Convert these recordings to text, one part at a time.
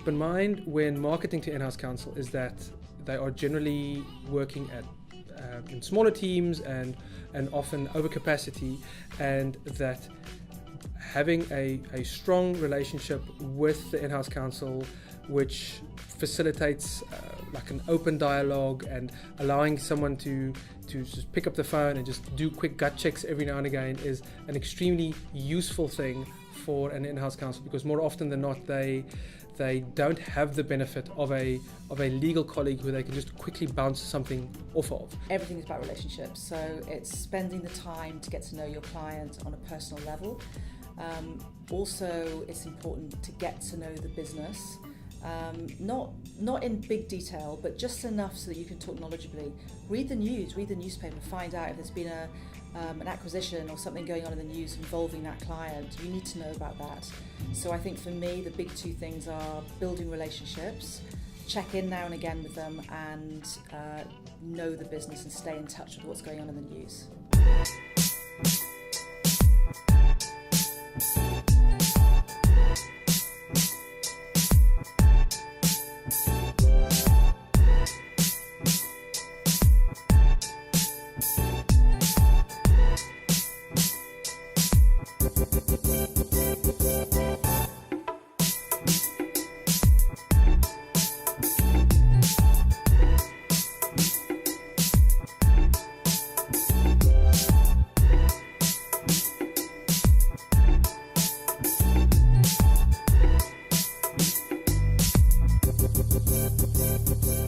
keep in mind when marketing to in-house counsel is that they are generally working at in smaller teams and often over capacity, and that having a strong relationship with the in-house counsel, which facilitates like an open dialogue and allowing someone to just pick up the phone and just do quick gut checks every now and again, is an extremely useful thing for an in-house counsel, because more often than not they don't have the benefit of a legal colleague who they can just quickly bounce something off of. Everything is about relationships, so it's spending the time to get to know your client on a personal level. Also, it's important to get to know the business, not in big detail, but just enough so that you can talk knowledgeably. Read the news, read the newspaper, find out if there's been an acquisition or something going on in the news involving that client. You need to know about that. So I think for me, the big two things are building relationships, check in now and again with them, and know the business and stay in touch with what's going on in the news.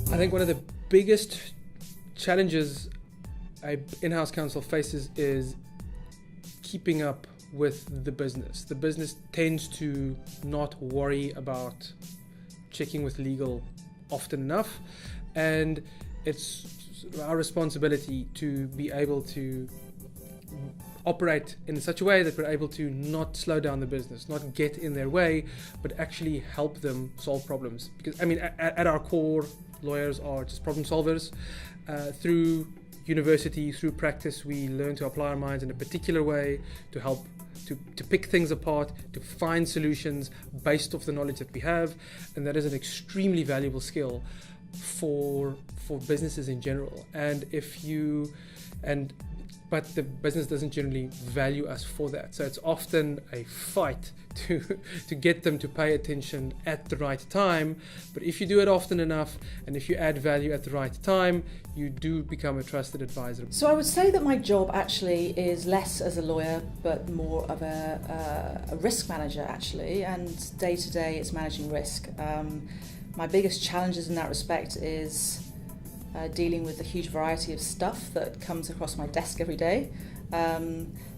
I think one of the biggest challenges an in-house counsel faces is keeping up with the business. The business tends to not worry about checking with legal often enough, and it's our responsibility to be able to operate in such a way that we're able to not slow down the business, not get in their way, but actually help them solve problems. Because I mean, at our core, lawyers are just problem solvers. Through university, through practice, we learn to apply our minds in a particular way to help to pick things apart, to find solutions based off the knowledge that we have, and that is an extremely valuable skill for businesses in general. But the business doesn't generally value us for that. So it's often a fight to get them to pay attention at the right time. But if you do it often enough, and if you add value at the right time, you do become a trusted advisor. So I would say that my job actually is less as a lawyer, but more of a risk manager actually. And day to day, it's managing risk. My biggest challenges in that respect is dealing with the huge variety of stuff that comes across my desk every day,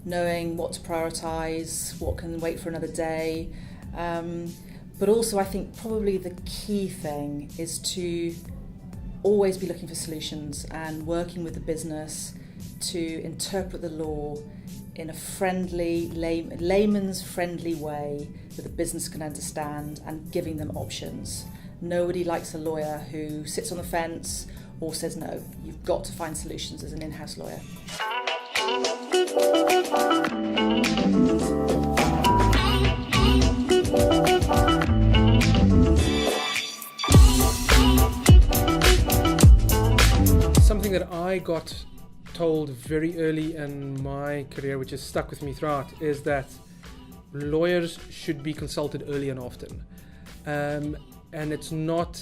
knowing what to prioritise, what can wait for another day. But also I think probably the key thing is to always be looking for solutions and working with the business to interpret the law in a friendly, layman's friendly way that the business can understand, and giving them options. Nobody likes a lawyer who sits on the fence or says no. You've got to find solutions as an in-house lawyer. Something that I got told very early in my career, which has stuck with me throughout, is that lawyers should be consulted early and often. And it's not,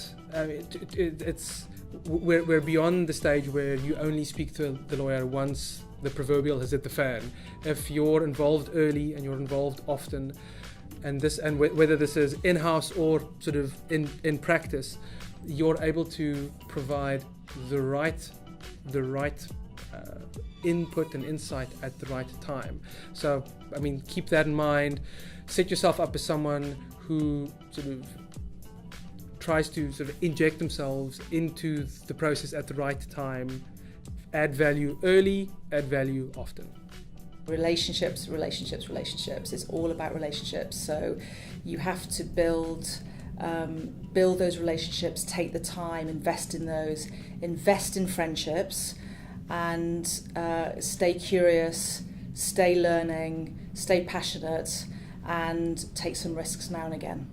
we're beyond the stage where you only speak to the lawyer once the proverbial has hit the fan. If you're involved early and you're involved often, and whether this is in-house or sort of in practice, you're able to provide the right input and insight at the right time. So, I mean, keep that in mind. Set yourself up as someone who sort of tries to sort of inject themselves into the process at the right time, add value early, add value often. Relationships. It's all about relationships. So you have to build those relationships, take the time, invest in those, invest in friendships, and stay curious, stay learning, stay passionate, and take some risks now and again.